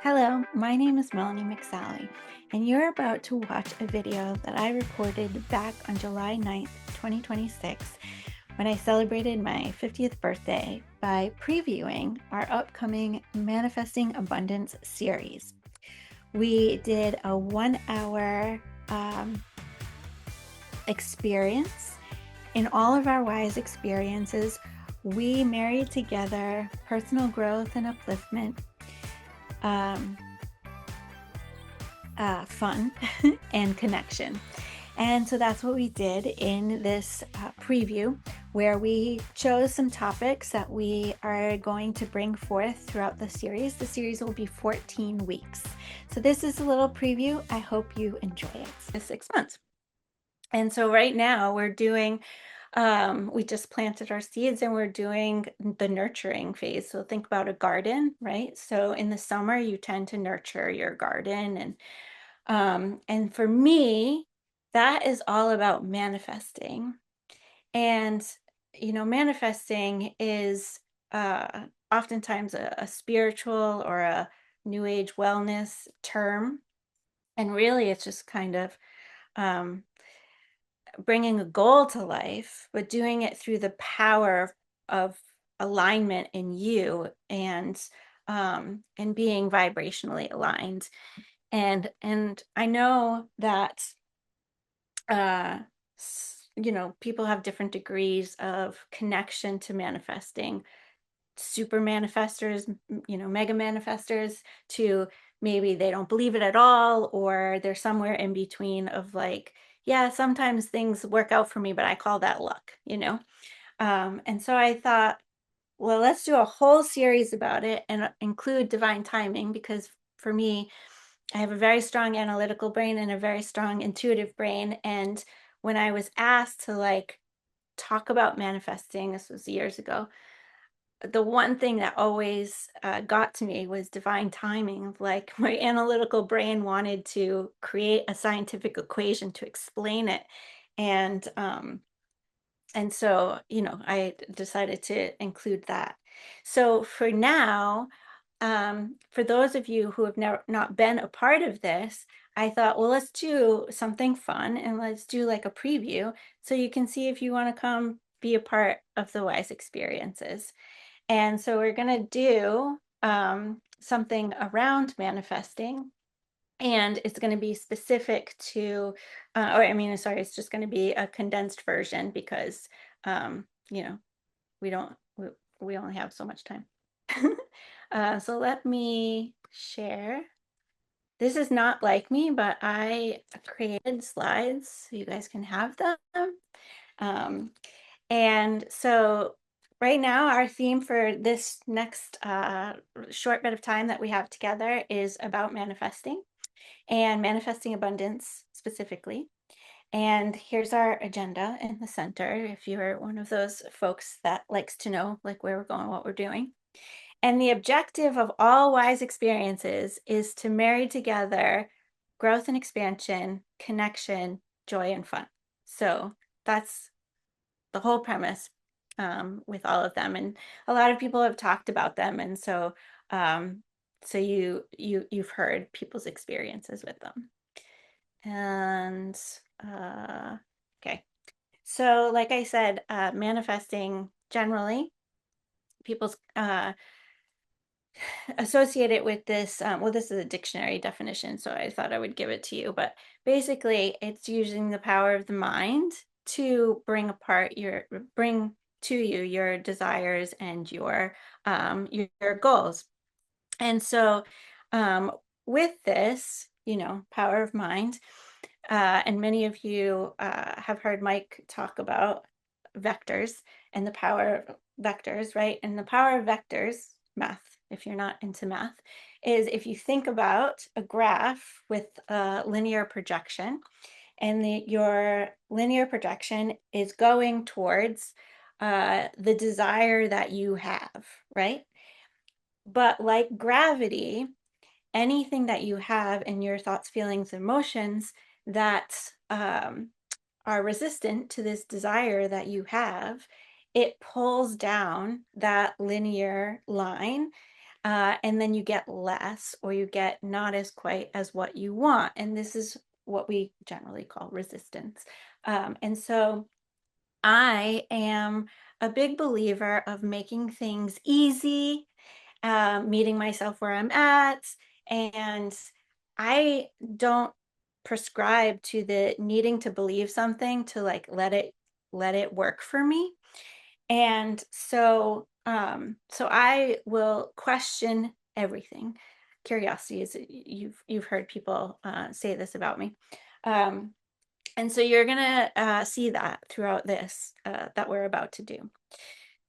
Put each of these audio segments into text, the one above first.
Hello, my name is Melanie McSally, and you're about to watch a video that I recorded back on July 9th, 2026, when I celebrated my 50th birthday by previewing our upcoming Manifesting Abundance series. We did a 1 hour experience. In all of our Wyze experiences, we married together personal growth and upliftment, fun, and connection. And so that's what we did in this preview, where we chose some topics that we are going to bring forth throughout the series. The series will be 14 weeks. So this is a little preview. I hope you enjoy it. It's 6 months. And so right now we're doing, we just planted our seeds and we're doing the nurturing phase. So think about a garden, right? So in the summer, you tend to nurture your garden. And for me, that is all about manifesting. And, manifesting is oftentimes a spiritual or a new age wellness term. And really, it's just kind of um, bringing a goal to life, but doing it through the power of alignment in you and being vibrationally aligned. And I know that uh people have different degrees of connection to manifesting. Super manifestors, mega manifestors, to maybe they don't believe it at all, or they're somewhere in between of like, yeah, sometimes things work out for me, but I call that luck. And so I thought, well, let's do a whole series about it and include divine timing, because for me, I have a very strong analytical brain and a very strong intuitive brain. And when I was asked to talk about manifesting, this was years ago, the one thing that always got to me was divine timing. Like, my analytical brain wanted to create a scientific equation to explain it. And so, I decided to include that. So for now, for those of you who have never not been a part of this, I thought, well, let's do something fun and let's do like a preview so you can see if you want to come be a part of the Wyze experiences. And so we're going to do something around manifesting, and it's going to be specific to, sorry, it's just going to be a condensed version because, you know, we don't, we only have so much time. So let me share. This is not like me, but I created slides so you guys can have them. And so right now, our theme for this next short bit of time that we have together is about manifesting and manifesting abundance specifically. And here's our agenda in the center, if you're one of those folks that likes to know like where we're going, what we're doing. And the objective of all Wyze experiences is to marry together growth and expansion, connection, joy, and fun. So that's the whole premise with all of them. And a lot of people have talked about them. And so you've heard people's experiences with them. And okay. So like I said, manifesting generally, people's associate it with this. Well, this is a dictionary definition, so I thought I would give it to you. But basically, it's using the power of the mind to bring to you your desires and your goals. And so, with this, power of mind, and many of you have heard Mike talk about vectors and the power of vectors, right? And the power of vectors, math, if you're not into math, is if you think about a graph with a linear projection, and your linear projection is going towards the desire that you have, right? But like gravity, anything that you have in your thoughts, feelings, emotions that are resistant to this desire that you have, it pulls down that linear line and then you get less, or you get not as quite as what you want. And this is what we generally call resistance. And so I am a big believer of making things easy, meeting myself where I'm at. And I don't prescribe to the needing to believe something to like let it work for me. And so I will question everything. Curiosity is, you've heard people say this about me. Um, and so you're gonna see that throughout this that we're about to do.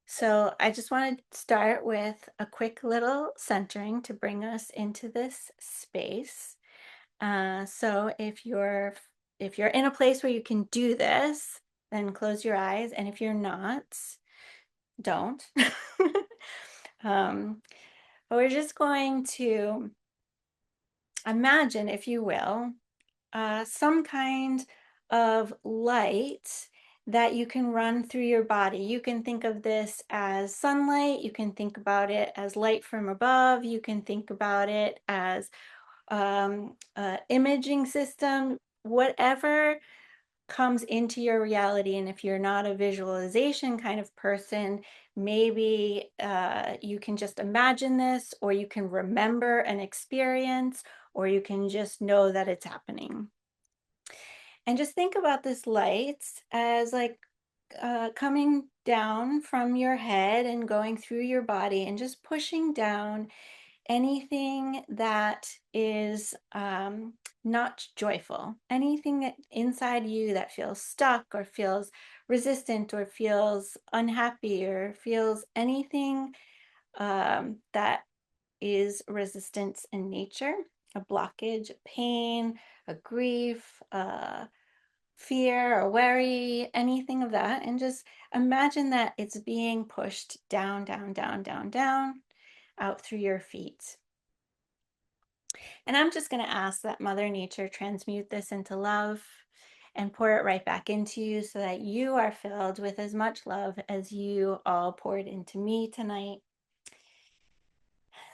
So I just want to start with a quick little centering to bring us into this space. So if you're in a place where you can do this, then close your eyes. And if you're not, don't. um, but we're just going to imagine, if you will, some kind of light that you can run through your body. You can think of this as sunlight. You can think about it as light from above. You can think about it as imaging system, whatever comes into your reality. And if you're not a visualization kind of person, maybe you can just imagine this, or you can remember an experience, or you can just know that it's happening. And just think about this light as like coming down from your head and going through your body and just pushing down anything that is not joyful, anything that inside you that feels stuck or feels resistant or feels unhappy or feels anything that is resistance in nature, a blockage, a pain, a grief, fear or worry, anything of that. And just imagine that it's being pushed down, down, down, down, down, out through your feet. And I'm just going to ask that Mother Nature transmute this into love and pour it right back into you so that you are filled with as much love as you all poured into me tonight.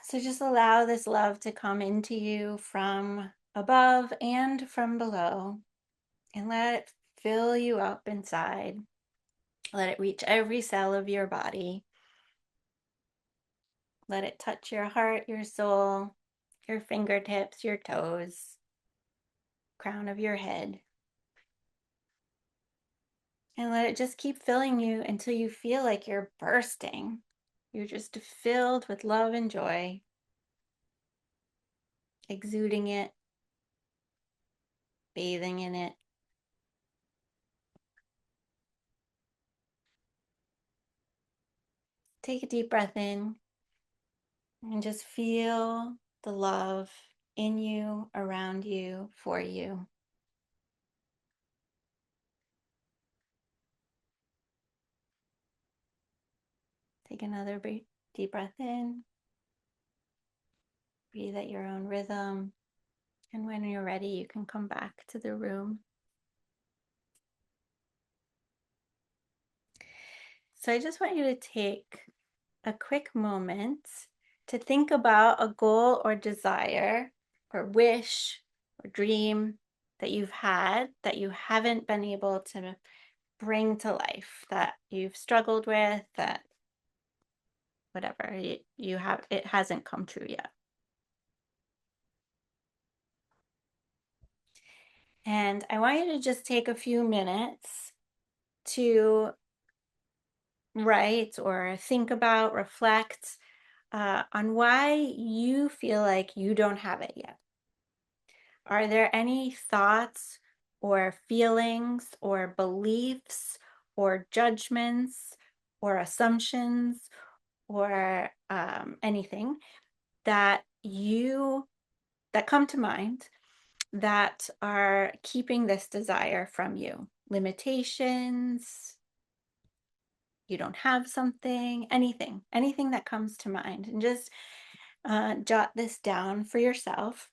So just allow this love to come into you from above and from below, and let it fill you up inside. Let it reach every cell of your body. Let it touch your heart, your soul, your fingertips, your toes, crown of your head. And let it just keep filling you until you feel like you're bursting. You're just filled with love and joy, exuding it, bathing in it. Take a deep breath in and just feel the love in you, around you, for you. Take another deep breath in. Breathe at your own rhythm. And when you're ready, you can come back to the room. So I just want you to take a quick moment to think about a goal or desire or wish or dream that you've had that you haven't been able to bring to life, that you've struggled with, that whatever you have, it hasn't come true yet. And I want you to just take a few minutes to write or think about, reflect on why you feel like you don't have it yet. Are there any thoughts or feelings or beliefs or judgments or assumptions or anything that come to mind that are keeping this desire from you? Limitations, you don't have something, anything that comes to mind. And just jot this down for yourself.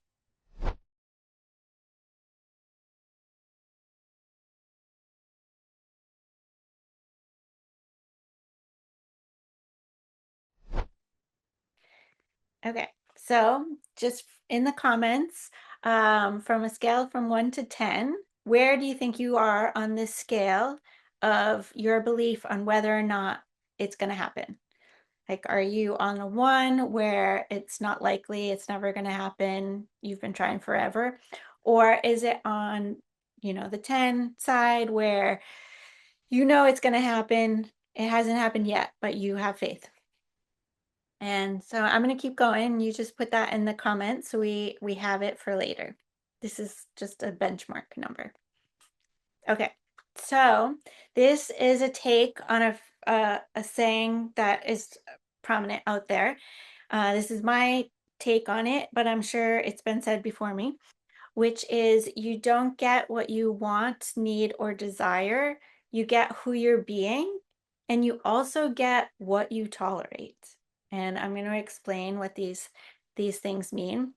Okay, so just in the comments, from a scale from 1 to 10, where do you think you are on this scale of your belief on whether or not it's going to happen? Like, are you on a 1 where it's not likely, it's never going to happen, you've been trying forever? Or is it on, the 10 side where it's going to happen, it hasn't happened yet, but you have faith? And so I'm going to keep going. You just put that in the comments so we have it for later. This is just a benchmark number. Okay, so this is a take on a saying that is prominent out there. This is my take on it, but I'm sure it's been said before me, which is you don't get what you want, need, or desire. You get who you're being, and you also get what you tolerate. And I'm going to explain what these things mean.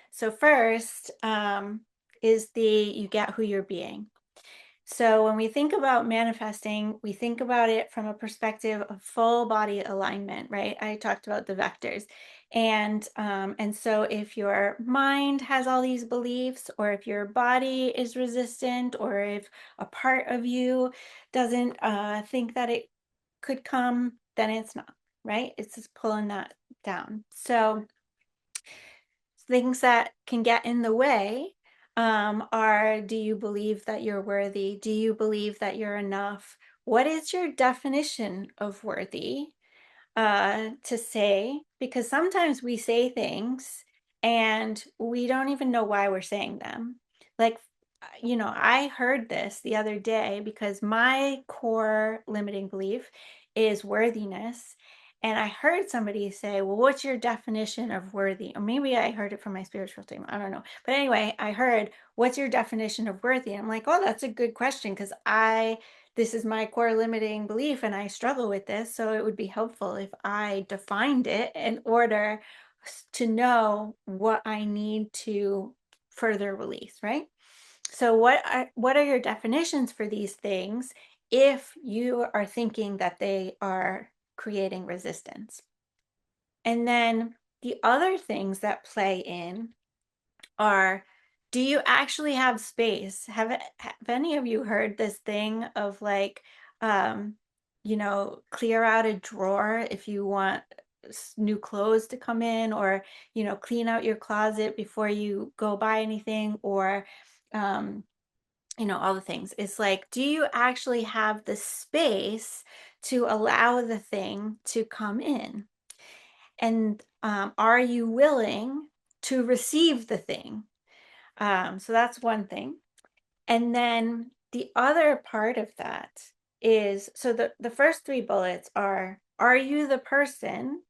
So first, is you get who you're being. So when we think about manifesting, we think about it from a perspective of full body alignment, right? I talked about the vectors. And so if your mind has all these beliefs, or if your body is resistant, or if a part of you doesn't think that it could come, then it's not, right? It's just pulling that down. So things that can get in the way are, do you believe that you're worthy? Do you believe that you're enough? What is your definition of worthy? To say, because sometimes we say things and we don't even know why we're saying them. Like, I heard this the other day because my core limiting belief is worthiness. And I heard somebody say, well, what's your definition of worthy? Or maybe I heard it from my spiritual team. I don't know. But anyway, I heard, what's your definition of worthy? And I'm like, oh, that's a good question, because this is my core limiting belief and I struggle with this. So it would be helpful if I defined it in order to know what I need to further release, right? So what are your definitions for these things if you are thinking that they are creating resistance? And then the other things that play in are, do you actually have space? Have any of you heard this thing of like, clear out a drawer if you want new clothes to come in, or, clean out your closet before you go buy anything, or, all the things. It's like, do you actually have the space to allow the thing to come in? And are you willing to receive the thing? So that's one thing. And then the other part of that is, so the first 3 bullets are you the person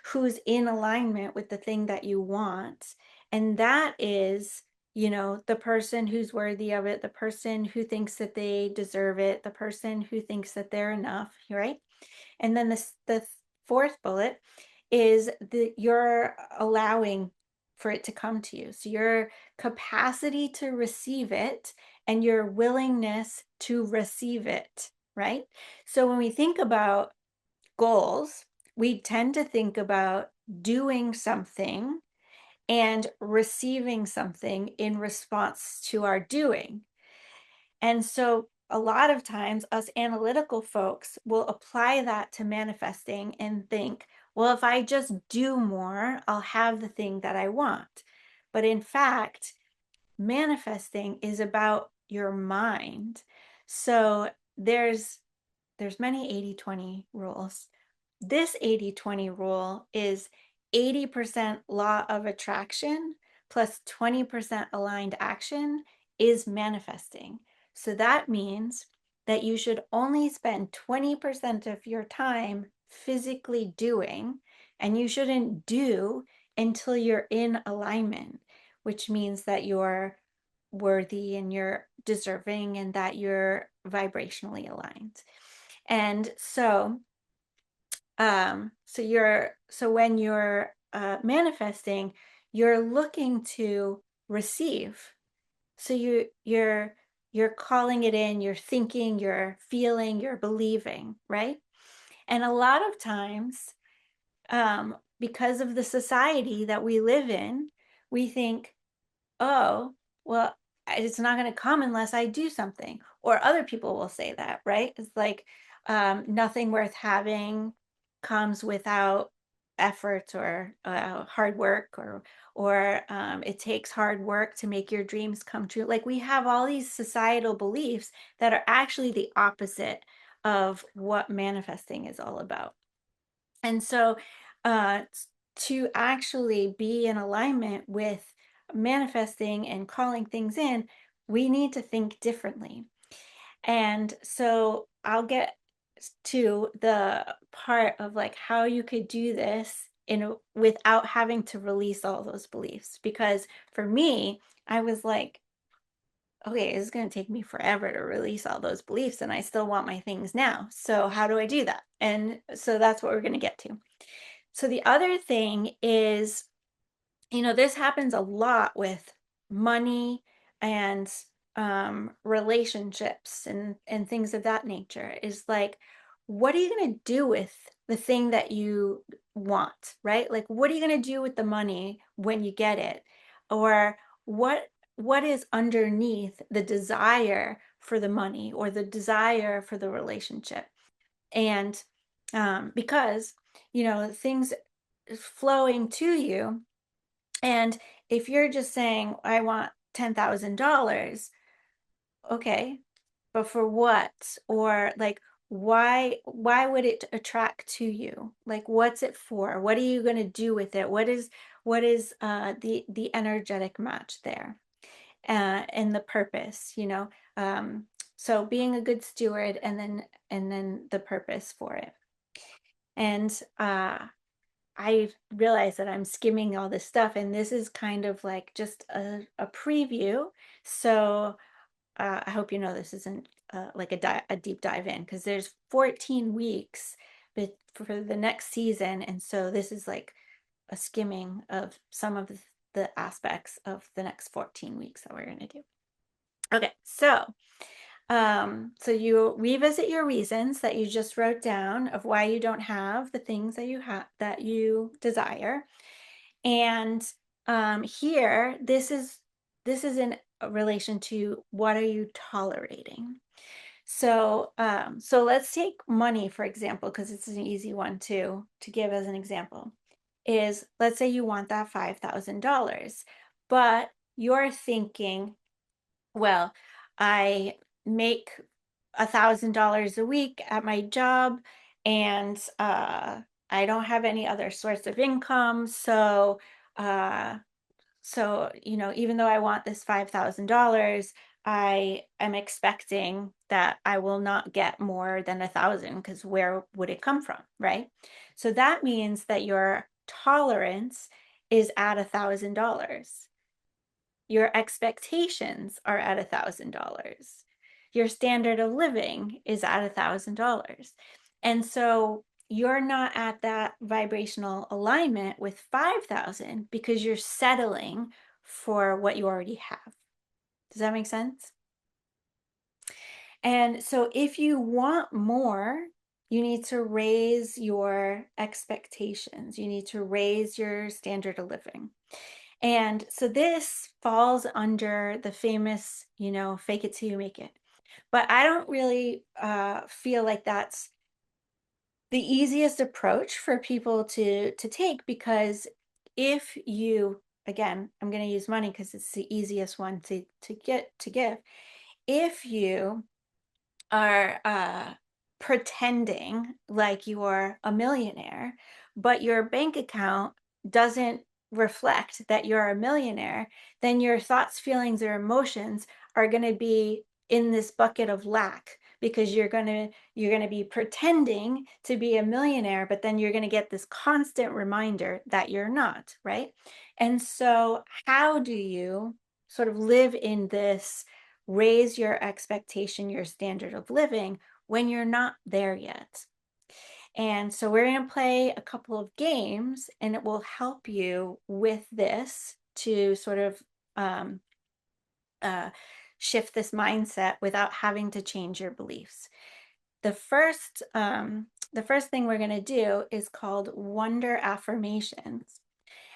who's in alignment with the thing that you want? And that is, the person who's worthy of it, the person who thinks that they deserve it, the person who thinks that they're enough, right? And then the fourth bullet is that you're allowing for it to come to you. So your capacity to receive it and your willingness to receive it, right? So when we think about goals, we tend to think about doing something and receiving something in response to our doing. And so a lot of times, us analytical folks will apply that to manifesting and think, well, if I just do more, I'll have the thing that I want. But in fact, manifesting is about your mind. So there's many 80-20 rules. This 80-20 rule is 80% law of attraction plus 20% aligned action is manifesting. So that means that you should only spend 20% of your time physically doing, and you shouldn't do until you're in alignment, which means that you're worthy and you're deserving and that you're vibrationally aligned. And so when you're manifesting, you're looking to receive. So you're calling it in, you're thinking, you're feeling, you're believing, right? And a lot of times, because of the society that we live in, we think, oh, well, it's not going to come unless I do something. Or other people will say that, right? It's like nothing worth having comes without effort or hard work, or it takes hard work to make your dreams come true. Like we have all these societal beliefs that are actually the opposite of what manifesting is all about. And so uh, to actually be in alignment with manifesting and calling things in, we need to think differently. And so I'll get to the part of like how you could do this without having to release all those beliefs. Because for me, I was like, okay, it's going to take me forever to release all those beliefs, and I still want my things now. So how do I do that? And so that's what we're going to get to. So the other thing is, this happens a lot with money and relationships and things of that nature. Is like, what are you going to do with the thing that you want, right? Like, what are you going to do with the money when you get it? Or what is underneath the desire for the money or the desire for the relationship? And because things flowing to you, and if you're just saying, I want $10,000, okay, but for what? Or like, why would it attract to you? Like, what's it for? What are you going to do with it? What is the energetic match there? And the purpose, so being a good steward, and then the purpose for it. And I realize that I'm skimming all this stuff, and this is kind of like just a preview. So I hope this isn't like a deep dive in, because there's 14 weeks for the next season. And so this is like a skimming of some of the aspects of the next 14 weeks that we're going to do. Okay, so you revisit your reasons that you just wrote down of why you don't have the things that you desire. And here, this is in relation to what are you tolerating. So let's take money, for example, because it's an easy one to give as an example. Is, let's say you want that $5,000, but you're thinking, well, I make $1,000 a week at my job, and I don't have any other source of income. Uh, even though I want this $5,000, I am expecting that I will not get more than 1,000, because where would it come from, right? So that means that your tolerance is at $1,000. Your expectations are at $1,000. Your standard of living is at $1,000. And so you're not at that vibrational alignment with 5,000 because you're settling for what you already have. Does that make sense? And so if you want more, you need to raise your expectations. You need to raise your standard of living. And so this falls under the famous, fake it till you make it. But I don't really feel like that's the easiest approach for people to take, because if you, again, I'm going to use money because it's the easiest one to give. If you are pretending like you're a millionaire, but your bank account doesn't reflect that you're a millionaire, then your thoughts, feelings, or emotions are going to be in this bucket of lack, because you're going to be pretending to be a millionaire, but then you're going to get this constant reminder that you're not, right? And so how do you sort of live in this, raise your expectation, your standard of living, when you're not there yet? And so we're going to play a couple of games, and it will help you with this to sort of shift this mindset without having to change your beliefs. The first the first thing we're going to do is called Wonder Affirmations.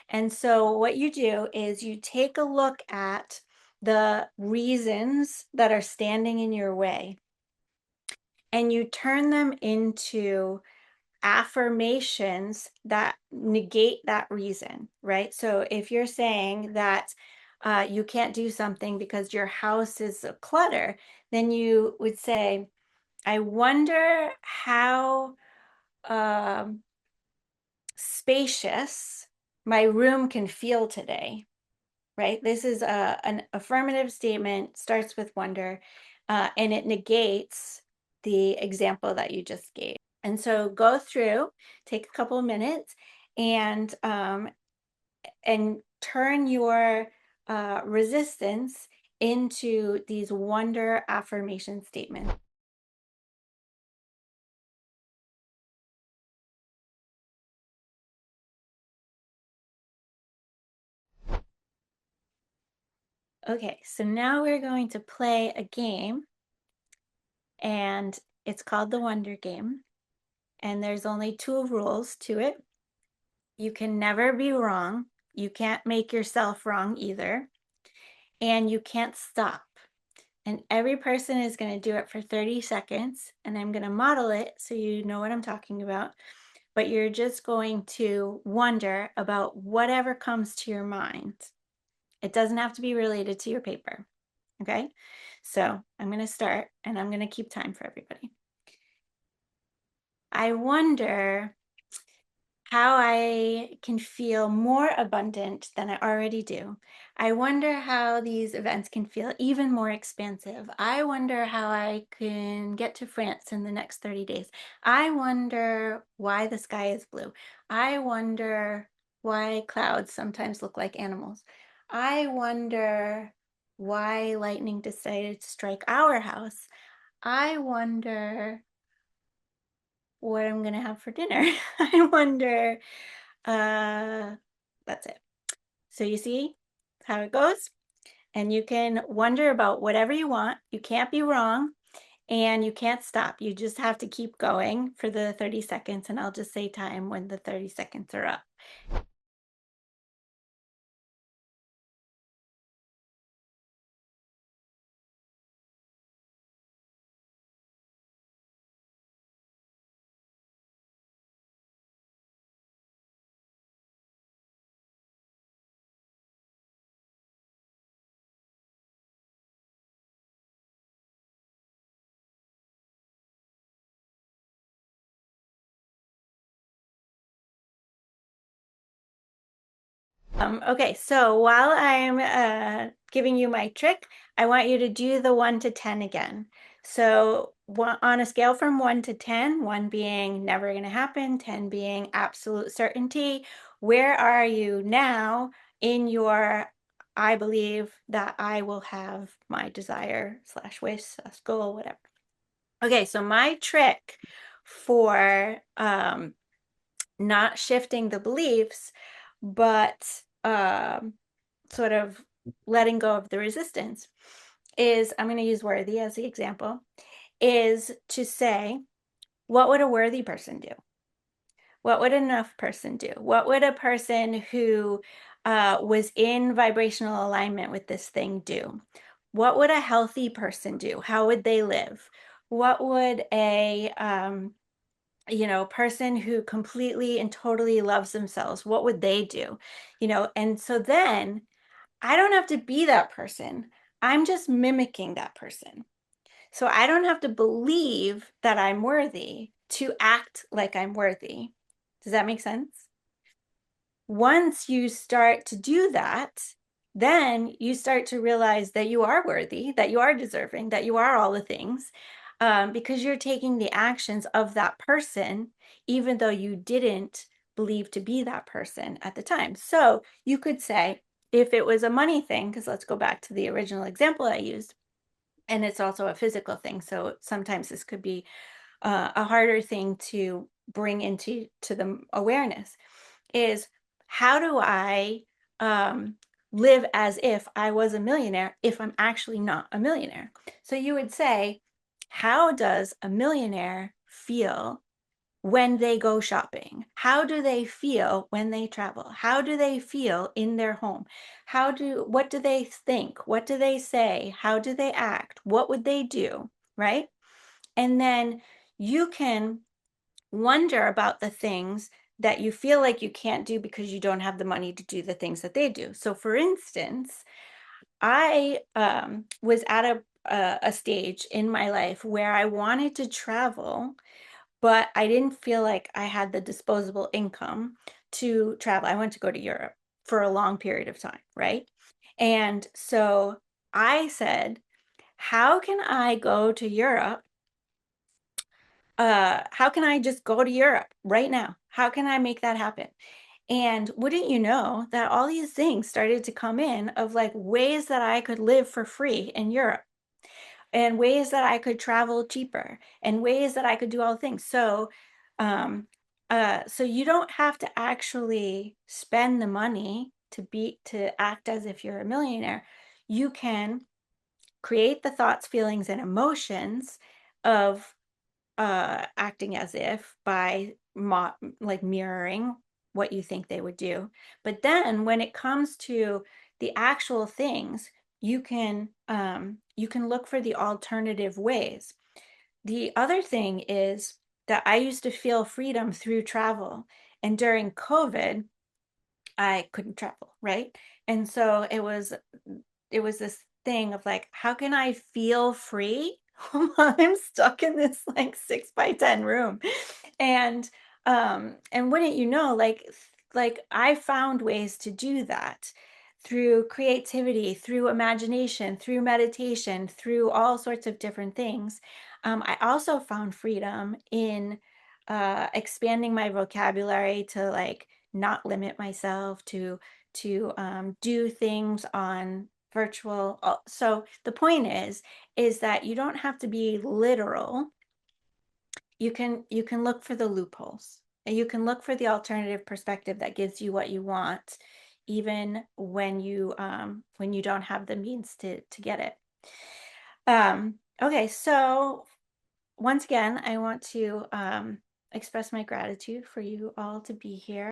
And so what you do is you take a look at the reasons that are standing in your way and you turn them into affirmations that negate that reason, right? So if you're saying that you can't do something because your house is a clutter, then you would say, I wonder how spacious my room can feel today, right? This is an affirmative statement, starts with wonder, and it negates the example that you just gave. And so go through, take a couple of minutes, and turn your resistance into these wonder affirmation statements. Okay, so now we're going to play a game, and it's called the Wonder Game. And there's only 2 rules to it. You can never be wrong. You can't make yourself wrong either. And you can't stop. And every person is going to do it for 30 seconds. And I'm going to model it so you know what I'm talking about. But you're just going to wonder about whatever comes to your mind. It doesn't have to be related to your paper. Okay? So I'm going to start and I'm going to keep time for everybody. I wonder how I can feel more abundant than I already do. I wonder how these events can feel even more expansive. I wonder how I can get to France in the next 30 days. I wonder why the sky is blue. I wonder why clouds sometimes look like animals. I wonder why lightning decided to strike our house. I wonder what I'm gonna have for dinner. I wonder, that's it. So you see how it goes? And you can wonder about whatever you want. You can't be wrong and you can't stop. You just have to keep going for the 30 seconds, and I'll just say time when the 30 seconds are up. Okay, so while I'm giving you my trick, I want you to do the 1 to 10 again. So on a scale from 1 to 10, 1 being never going to happen, 10 being absolute certainty, where are you now in your I believe that I will have my desire slash wish slash goal, whatever. Okay, so my trick for not shifting the beliefs, but sort of letting go of the resistance is, I'm going to use worthy as the example, is to say, what would a worthy person do? What would an enough person do? What would a person who was in vibrational alignment with this thing do? What would a healthy person do? How would they live? What would a person who completely and totally loves themselves, what would they do? And so then I don't have to be that person. I'm just mimicking that person. So I don't have to believe that I'm worthy to act like I'm worthy. Does that make sense? Once you start to do that, then you start to realize that you are worthy, that you are deserving, that you are all the things, because you're taking the actions of that person, even though you didn't believe to be that person at the time. So you could say, if it was a money thing, because let's go back to the original example I used, and it's also a physical thing. So sometimes this could be a harder thing to bring into the awareness is, how do I live as if I was a millionaire if I'm actually not a millionaire? So you would say, how does a millionaire feel when they go shopping? How do they feel when they travel? How do they feel in their home? What do they think? What do they say? How do they act? What would they do? Right? And then you can wonder about the things that you feel like you can't do because you don't have the money to do the things that they do. So for instance, I was at a stage in my life where I wanted to travel, but I didn't feel like I had the disposable income to travel. I went to go to Europe for a long period of time, right? And so I said, how can I go to Europe? How can I just go to Europe right now? How can I make that happen? And wouldn't you know that all these things started to come in of like ways that I could live for free in Europe, and ways that I could travel cheaper, and ways that I could do all the things. Um, so you don't have to actually spend the money to act as if you're a millionaire. You can create the thoughts, feelings, and emotions of acting as if by like mirroring what you think they would do. But then when it comes to the actual things, you can look for the alternative ways. The other thing is that I used to feel freedom through travel, and during COVID I couldn't travel, right? And so it was this thing of like, how can I feel free while I'm stuck in this like 6 by 10 room? And wouldn't you know, like I found ways to do that through creativity, through imagination, through meditation, through all sorts of different things. I also found freedom in expanding my vocabulary to like not limit myself to do things on virtual. So the point is that you don't have to be literal. You can look for the loopholes, and you can look for the alternative perspective that gives you what you want, even when you don't have the means to get it. Okay, so once again, I want to express my gratitude for you all to be here.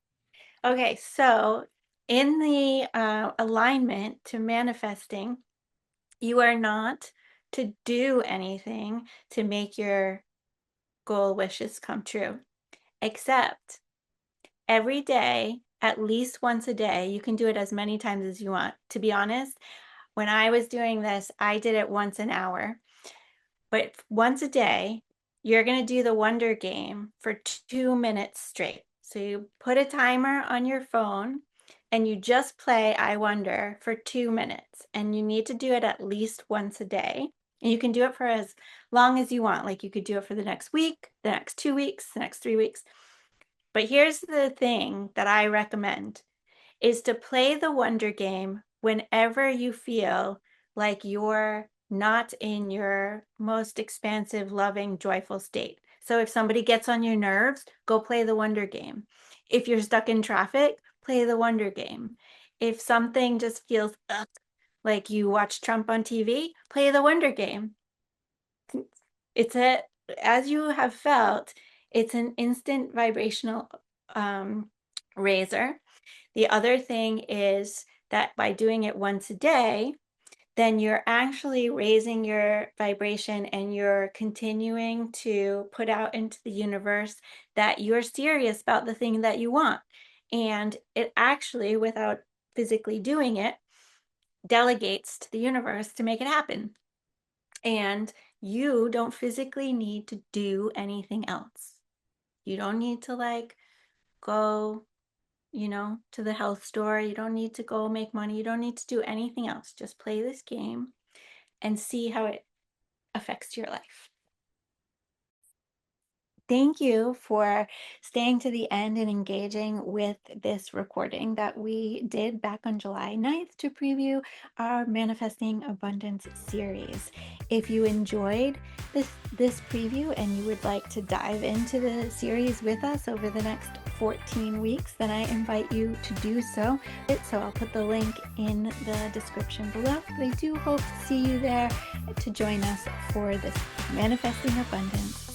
Okay, so in the alignment to manifesting, you are not to do anything to make your goal wishes come true, except every day, at least once a day. You can do it as many times as you want. To be honest, when I was doing this, I did it once an hour. But once a day, you're going to do the wonder game for 2 minutes straight. So you put a timer on your phone and you just play I Wonder for 2 minutes. And you need to do it at least once a day. And you can do it for as long as you want. Like you could do it for the next week, the next 2 weeks, the next 3 weeks. But here's the thing that I recommend is to play the wonder game whenever you feel like you're not in your most expansive, loving, joyful state. So if somebody gets on your nerves, go play the wonder game. If you're stuck in traffic, play the wonder game. If something just feels like you watch Trump on TV, play the wonder game. It's as you have felt, it's an instant vibrational raiser. The other thing is that by doing it once a day, then you're actually raising your vibration and you're continuing to put out into the universe that you're serious about the thing that you want. And it actually, without physically doing it, delegates to the universe to make it happen. And you don't physically need to do anything else. You don't need to like go to the health store. You don't need to go make money. You don't need to do anything else. Just play this game and see how it affects your life. Thank you for staying to the end and engaging with this recording that we did back on July 9th to preview our Manifesting Abundance series. If you enjoyed this preview and you would like to dive into the series with us over the next 14 weeks, then I invite you to do so. So I'll put the link in the description below. But I do hope to see you there to join us for this Manifesting Abundance